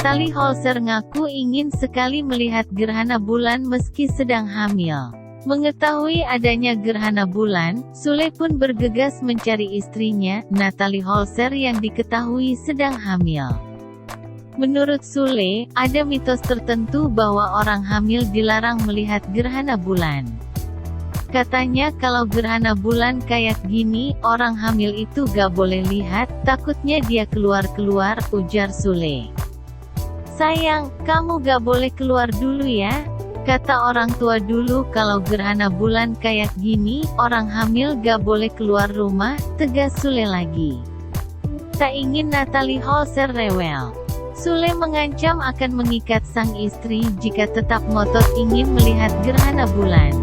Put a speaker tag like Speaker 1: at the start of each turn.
Speaker 1: Natalie Holzer ngaku ingin sekali melihat gerhana bulan meski sedang hamil. Mengetahui adanya gerhana bulan, Sule pun bergegas mencari istrinya, Natalie Holzer yang diketahui sedang hamil. Menurut Sule, ada mitos tertentu bahwa orang hamil dilarang melihat gerhana bulan. Katanya kalau gerhana bulan kayak gini, orang hamil itu gak boleh lihat, takutnya dia keluar-keluar, ujar Sule. Sayang, kamu gak boleh keluar dulu ya. Kata orang tua dulu kalau gerhana bulan kayak gini, orang hamil gak boleh keluar rumah, tegas Sule lagi. Tak ingin Natalie Holzer rewel. Sule mengancam akan mengikat sang istri jika tetap ngotot ingin melihat gerhana bulan.